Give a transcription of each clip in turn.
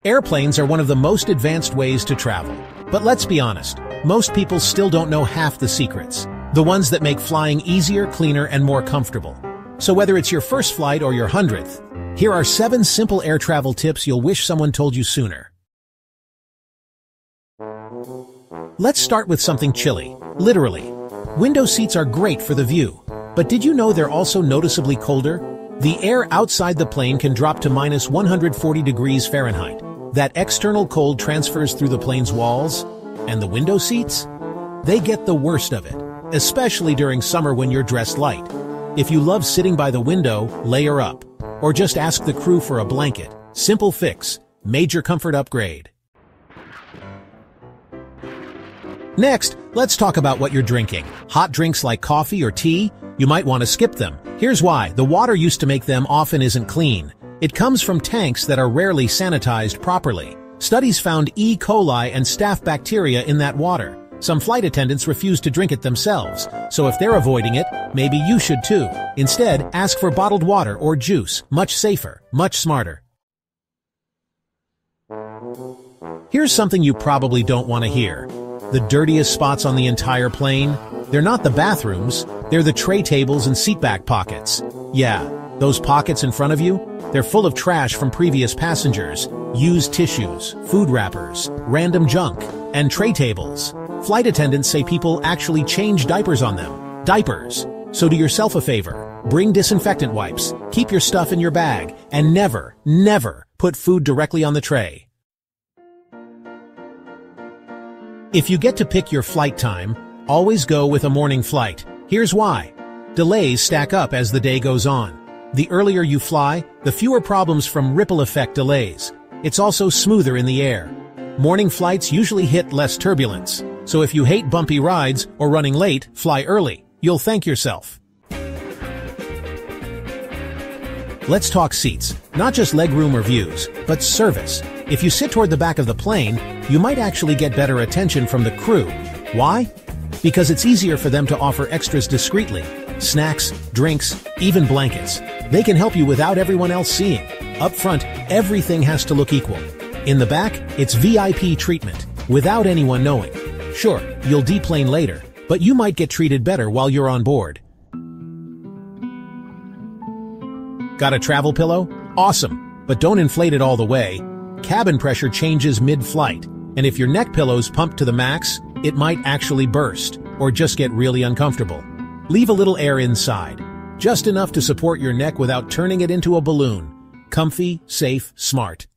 Airplanes are one of the most advanced ways to travel. But let's be honest, most people still don't know half the secrets. The ones that make flying easier, cleaner, and more comfortable. So whether it's your first flight or your 100th, here are 7 simple air travel tips you'll wish someone told you sooner. Let's start with something chilly, literally. Window seats are great for the view, but did you know they're also noticeably colder? The air outside the plane can drop to minus 140 degrees Fahrenheit. That external cold transfers through the plane's walls, and the window seats? They get the worst of it, especially during summer when you're dressed light. If you love sitting by the window, layer up, or just ask the crew for a blanket. Simple fix, major comfort upgrade. Next, let's talk about what you're drinking. Hot drinks like coffee or tea? You might want to skip them. Here's why. The water used to make them often isn't clean. It comes from tanks that are rarely sanitized properly. Studies found E. coli and staph bacteria in that water. Some flight attendants refuse to drink it themselves, so if they're avoiding it, maybe you should too. Instead, ask for bottled water or juice. Much safer, much smarter. Here's something you probably don't want to hear. The dirtiest spots on the entire plane? They're not the bathrooms, they're the tray tables and seatback pockets. Yeah, those pockets in front of you? They're full of trash from previous passengers, used tissues, food wrappers, random junk, and tray tables. Flight attendants say people actually change diapers on them. Diapers. So do yourself a favor. Bring disinfectant wipes, keep your stuff in your bag, and never, never put food directly on the tray. If you get to pick your flight time, always go with a morning flight. Here's why. Delays stack up as the day goes on. The earlier you fly, the fewer problems from ripple effect delays. It's also smoother in the air. Morning flights usually hit less turbulence, so if you hate bumpy rides or running late, fly early. You'll thank yourself. Let's talk seats, not just legroom or views, but service. If you sit toward the back of the plane, you might actually get better attention from the crew. Why? Because it's easier for them to offer extras discreetly. Snacks, drinks, even blankets. They can help you without everyone else seeing. Up front, everything has to look equal. In the back, it's VIP treatment, without anyone knowing. Sure, you'll deplane later, but you might get treated better while you're on board. Got a travel pillow? Awesome, but don't inflate it all the way. Cabin pressure changes mid-flight, and if your neck pillow's pumped to the max, it might actually burst, or just get really uncomfortable. Leave a little air inside, just enough to support your neck without turning it into a balloon. Comfy, safe, smart.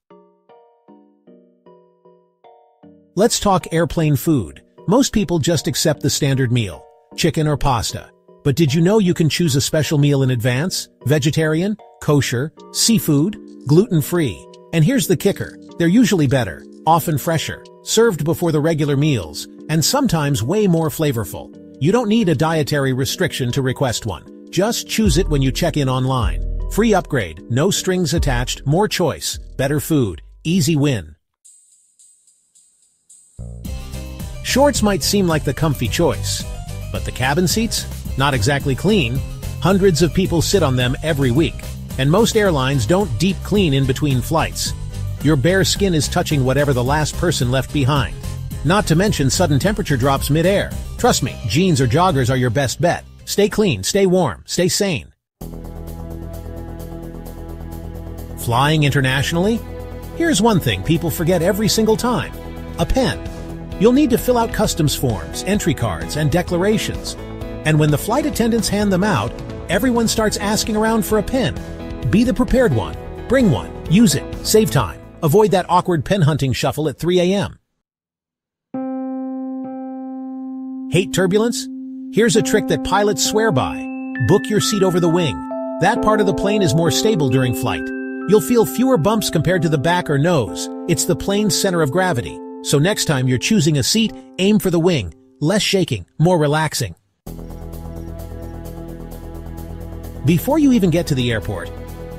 Let's talk airplane food. Most people just accept the standard meal, chicken or pasta. But did you know you can choose a special meal in advance? Vegetarian, kosher, seafood, gluten-free. And here's the kicker. They're usually better, often fresher, served before the regular meals, and sometimes way more flavorful. You don't need a dietary restriction to request one. Just choose it when you check in online. Free upgrade, no strings attached, more choice, better food, easy win. Shorts might seem like the comfy choice, but the cabin seats? Not exactly clean. Hundreds of people sit on them every week, and most airlines don't deep clean in between flights. Your bare skin is touching whatever the last person left behind. Not to mention sudden temperature drops mid-air. Trust me, jeans or joggers are your best bet. Stay clean, stay warm, stay sane. Flying internationally? Here's one thing people forget every single time. A pen. You'll need to fill out customs forms, entry cards, and declarations. And when the flight attendants hand them out, everyone starts asking around for a pen. Be the prepared one. Bring one. Use it. Save time. Avoid that awkward pen hunting shuffle at 3 a.m. Hate turbulence? Here's a trick that pilots swear by. Book your seat over the wing. That part of the plane is more stable during flight. You'll feel fewer bumps compared to the back or nose. It's the plane's center of gravity. So next time you're choosing a seat, aim for the wing. Less shaking, more relaxing. Before you even get to the airport,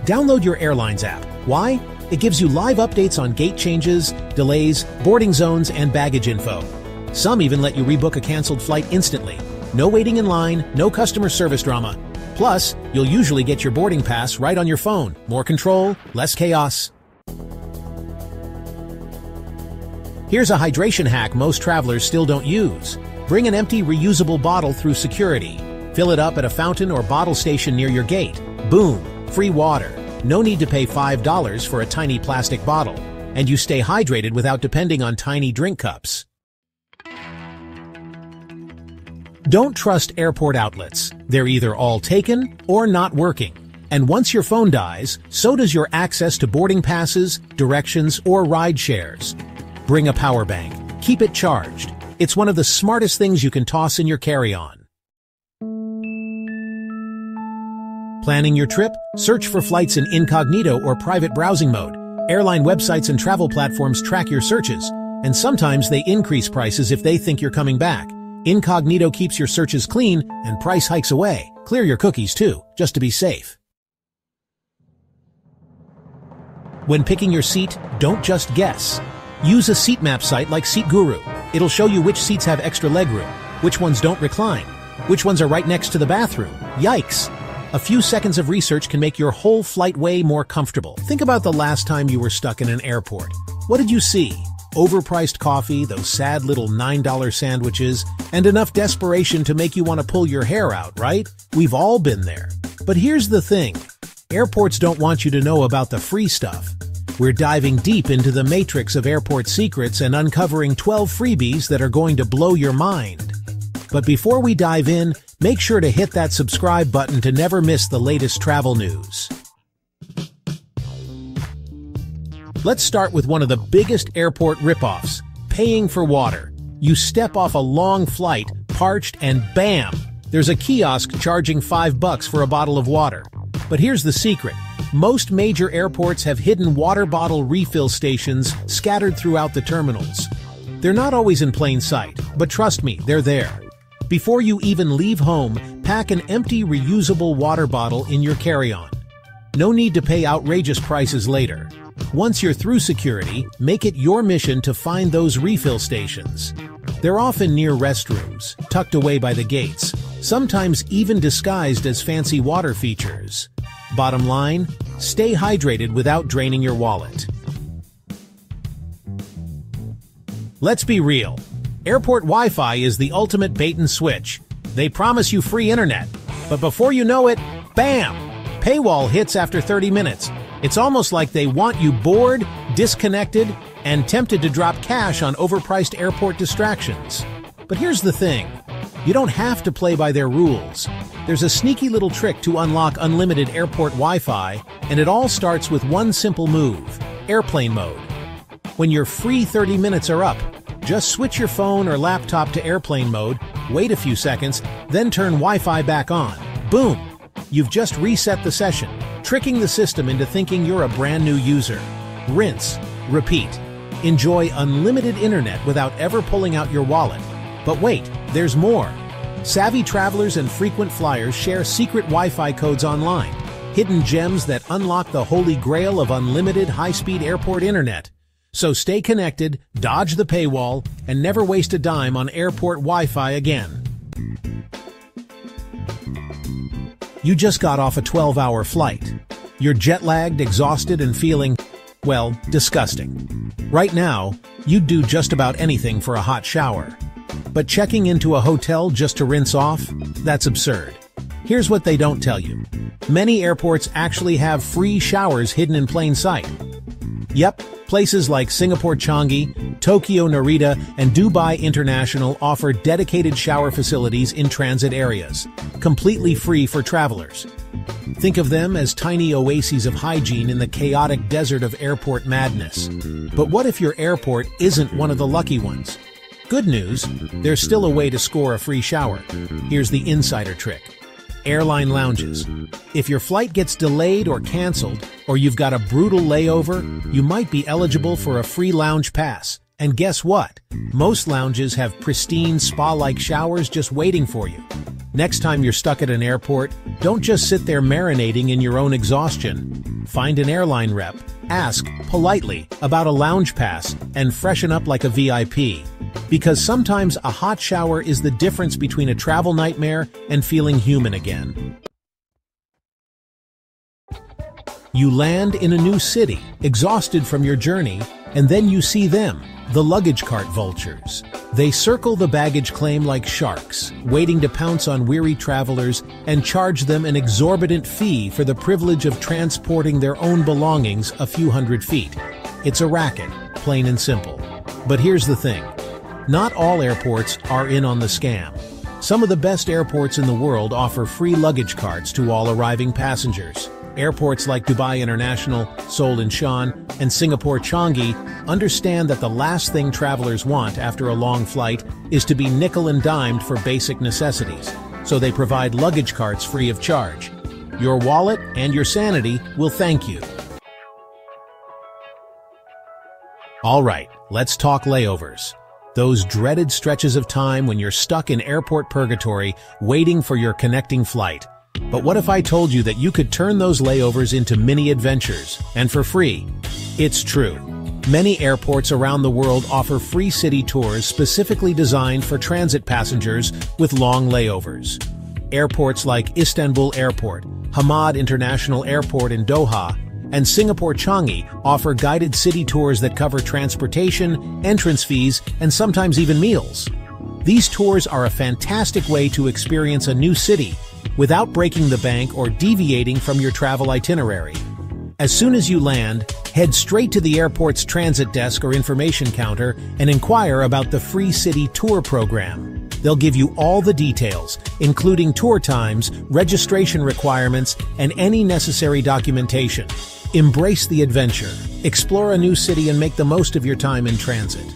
download your airline's app. Why? It gives you live updates on gate changes, delays, boarding zones, and baggage info. Some even let you rebook a canceled flight instantly. No waiting in line, no customer service drama. Plus, you'll usually get your boarding pass right on your phone. More control, less chaos. Here's a hydration hack most travelers still don't use. Bring an empty reusable bottle through security. Fill it up at a fountain or bottle station near your gate. Boom! Free water. No need to pay $5 for a tiny plastic bottle. And you stay hydrated without depending on tiny drink cups. Don't trust airport outlets. They're either all taken or not working. And once your phone dies, so does your access to boarding passes, directions, or ride shares. Bring a power bank. Keep it charged. It's one of the smartest things you can toss in your carry-on. Planning your trip? Search for flights in incognito or private browsing mode. Airline websites and travel platforms track your searches, and sometimes they increase prices if they think you're coming back. Incognito keeps your searches clean, and price hikes away. Clear your cookies too, just to be safe. When picking your seat, don't just guess. Use a seat map site like Seat Guru. It'll show you which seats have extra legroom, which ones don't recline, which ones are right next to the bathroom. Yikes! A few seconds of research can make your whole flight way more comfortable. Think about the last time you were stuck in an airport. What did you see? Overpriced coffee, those sad little $9 sandwiches, and enough desperation to make you want to pull your hair out, right? We've all been there. But here's the thing. Airports don't want you to know about the free stuff. We're diving deep into the matrix of airport secrets and uncovering 12 freebies that are going to blow your mind. But before we dive in, make sure to hit that subscribe button to never miss the latest travel news. Let's start with one of the biggest airport ripoffs, paying for water. You step off a long flight, parched, and bam! There's a kiosk charging $5 for a bottle of water. But here's the secret. Most major airports have hidden water bottle refill stations scattered throughout the terminals. They're not always in plain sight, but trust me, they're there. Before you even leave home, pack an empty reusable water bottle in your carry-on. No need to pay outrageous prices later. Once you're through security, make it your mission to find those refill stations. They're often near restrooms, tucked away by the gates, sometimes even disguised as fancy water features. Bottom line, stay hydrated without draining your wallet. Let's be real. Airport Wi-Fi is the ultimate bait and switch. They promise you free internet, but before you know it, bam! Paywall hits after 30 minutes. It's almost like they want you bored, disconnected, and tempted to drop cash on overpriced airport distractions. But here's the thing. You don't have to play by their rules. There's a sneaky little trick to unlock unlimited airport Wi-Fi, and it all starts with one simple move: airplane mode. When your free 30 minutes are up, just switch your phone or laptop to airplane mode, wait a few seconds, then turn Wi-Fi back on. Boom! You've just reset the session, tricking the system into thinking you're a brand new user. Rinse, repeat. Enjoy unlimited internet without ever pulling out your wallet. But wait, there's more. Savvy travelers and frequent flyers share secret Wi-Fi codes online, hidden gems that unlock the holy grail of unlimited high-speed airport internet. So stay connected, dodge the paywall, and never waste a dime on airport Wi-Fi again. You just got off a 12-hour flight. You're jet-lagged, exhausted, and feeling, well, disgusting. Right now, you'd do just about anything for a hot shower. But checking into a hotel just to rinse off? That's absurd. Here's what they don't tell you. Many airports actually have free showers hidden in plain sight. Yep, places like Singapore Changi, Tokyo Narita, and Dubai International offer dedicated shower facilities in transit areas, completely free for travelers. Think of them as tiny oases of hygiene in the chaotic desert of airport madness. But what if your airport isn't one of the lucky ones? Good news, there's still a way to score a free shower. Here's the insider trick. Airline lounges. If your flight gets delayed or canceled, or you've got a brutal layover, you might be eligible for a free lounge pass. And guess what? Most lounges have pristine spa-like showers just waiting for you. Next time you're stuck at an airport, don't just sit there marinating in your own exhaustion. Find an airline rep, ask politely about a lounge pass, and freshen up like a VIP. Because sometimes a hot shower is the difference between a travel nightmare and feeling human again. You land in a new city, exhausted from your journey, and then you see them, The luggage cart vultures. They circle the baggage claim like sharks, waiting to pounce on weary travelers and charge them an exorbitant fee for the privilege of transporting their own belongings a few hundred feet. It's a racket, plain and simple. But here's the thing. Not all airports are in on the scam. Some of the best airports in the world offer free luggage carts to all arriving passengers. Airports like Dubai International, Seoul Incheon, and Singapore Changi understand that the last thing travelers want after a long flight is to be nickel and dimed for basic necessities, so they provide luggage carts free of charge. Your wallet and your sanity will thank you. All right, let's talk layovers. Those dreaded stretches of time when you're stuck in airport purgatory waiting for your connecting flight. But what if I told you that you could turn those layovers into mini adventures, and for free? It's true. Many airports around the world offer free city tours specifically designed for transit passengers with long layovers. Airports like Istanbul Airport, Hamad International Airport in Doha, and Singapore Changi offer guided city tours that cover transportation, entrance fees, and sometimes even meals. These tours are a fantastic way to experience a new city without breaking the bank or deviating from your travel itinerary. As soon as you land, head straight to the airport's transit desk or information counter and inquire about the free city tour program. They'll give you all the details, including tour times, registration requirements, and any necessary documentation. Embrace the adventure, explore a new city, and make the most of your time in transit.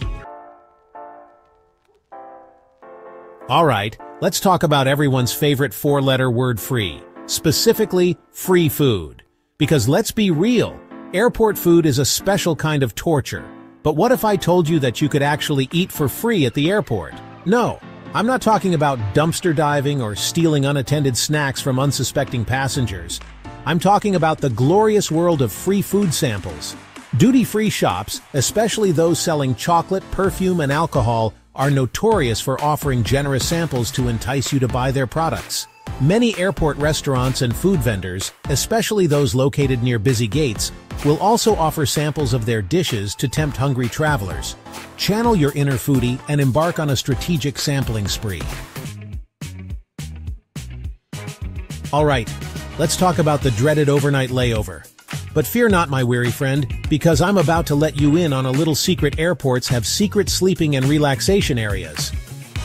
All right, let's talk about everyone's favorite four-letter word free, specifically free food. Because let's be real, airport food is a special kind of torture. But what if I told you that you could actually eat for free at the airport? No, I'm not talking about dumpster diving or stealing unattended snacks from unsuspecting passengers. I'm talking about the glorious world of free food samples. Duty-free shops, especially those selling chocolate, perfume, and alcohol, are notorious for offering generous samples to entice you to buy their products. Many airport restaurants and food vendors, especially those located near busy gates, will also offer samples of their dishes to tempt hungry travelers. Channel your inner foodie and embark on a strategic sampling spree. All right, let's talk about the dreaded overnight layover. But fear not, my weary friend, because I'm about to let you in on a little secret. Airports have secret sleeping and relaxation areas.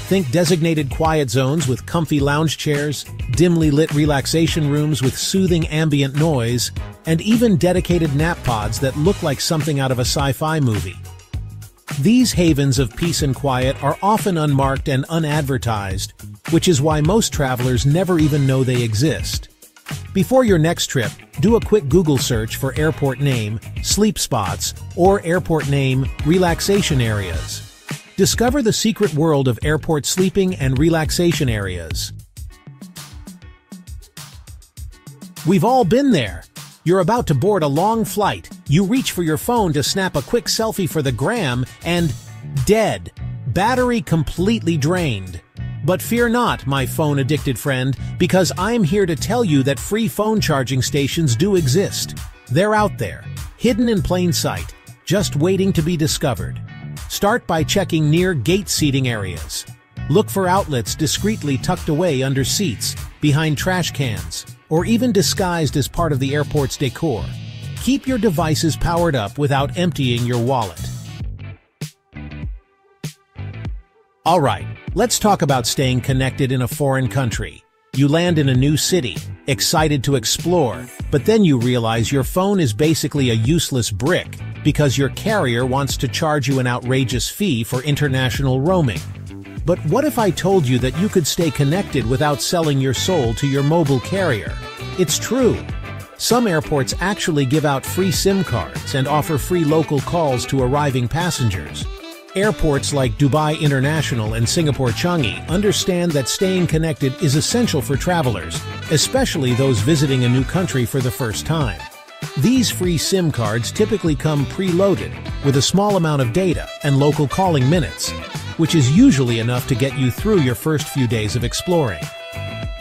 Think designated quiet zones with comfy lounge chairs, dimly lit relaxation rooms with soothing ambient noise, and even dedicated nap pods that look like something out of a sci-fi movie. These havens of peace and quiet are often unmarked and unadvertised, which is why most travelers never even know they exist. Before your next trip, do a quick Google search for airport name, sleep spots, or airport name, relaxation areas. Discover the secret world of airport sleeping and relaxation areas. We've all been there. You're about to board a long flight. You reach for your phone to snap a quick selfie for the gram and dead. Battery completely drained. But fear not, my phone-addicted friend, because I'm here to tell you that free phone charging stations do exist. They're out there, hidden in plain sight, just waiting to be discovered. Start by checking near gate seating areas. Look for outlets discreetly tucked away under seats, behind trash cans, or even disguised as part of the airport's decor. Keep your devices powered up without emptying your wallet. All right, let's talk about staying connected in a foreign country. You land in a new city, excited to explore, but then you realize your phone is basically a useless brick because your carrier wants to charge you an outrageous fee for international roaming. But what if I told you that you could stay connected without selling your soul to your mobile carrier? It's true. Some airports actually give out free SIM cards and offer free local calls to arriving passengers. Airports like Dubai International and Singapore Changi understand that staying connected is essential for travelers, especially those visiting a new country for the first time. These free SIM cards typically come preloaded with a small amount of data and local calling minutes, which is usually enough to get you through your first few days of exploring.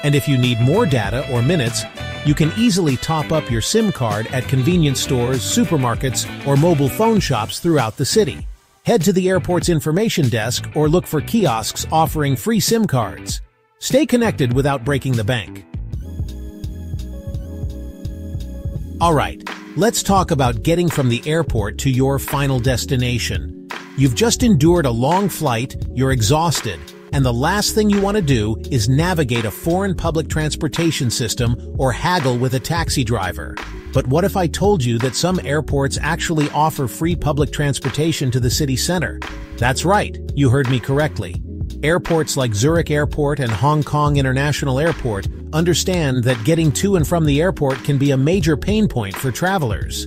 And if you need more data or minutes, you can easily top up your SIM card at convenience stores, supermarkets, or mobile phone shops throughout the city. Head to the airport's information desk or look for kiosks offering free SIM cards. Stay connected without breaking the bank. Alright, let's talk about getting from the airport to your final destination. You've just endured a long flight, you're exhausted, and the last thing you want to do is navigate a foreign public transportation system or haggle with a taxi driver. But what if I told you that some airports actually offer free public transportation to the city center? That's right, you heard me correctly. Airports like Zurich Airport and Hong Kong International Airport understand that getting to and from the airport can be a major pain point for travelers.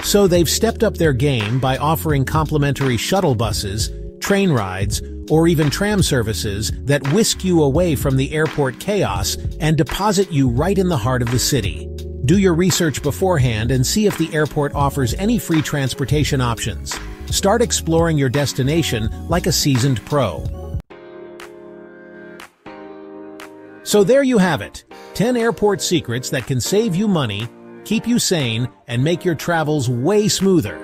So they've stepped up their game by offering complimentary shuttle buses, train rides, or even tram services that whisk you away from the airport chaos and deposit you right in the heart of the city. Do your research beforehand and see if the airport offers any free transportation options. Start exploring your destination like a seasoned pro. So there you have it, 10 airport secrets that can save you money, keep you sane, and make your travels way smoother.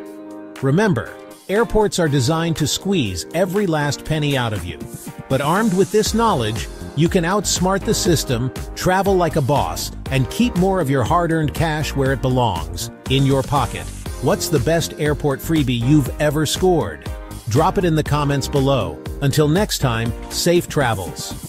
Remember, airports are designed to squeeze every last penny out of you. But armed with this knowledge, you can outsmart the system, travel like a boss, and keep more of your hard-earned cash where it belongs, in your pocket. What's the best airport freebie you've ever scored? Drop it in the comments below. Until next time, safe travels.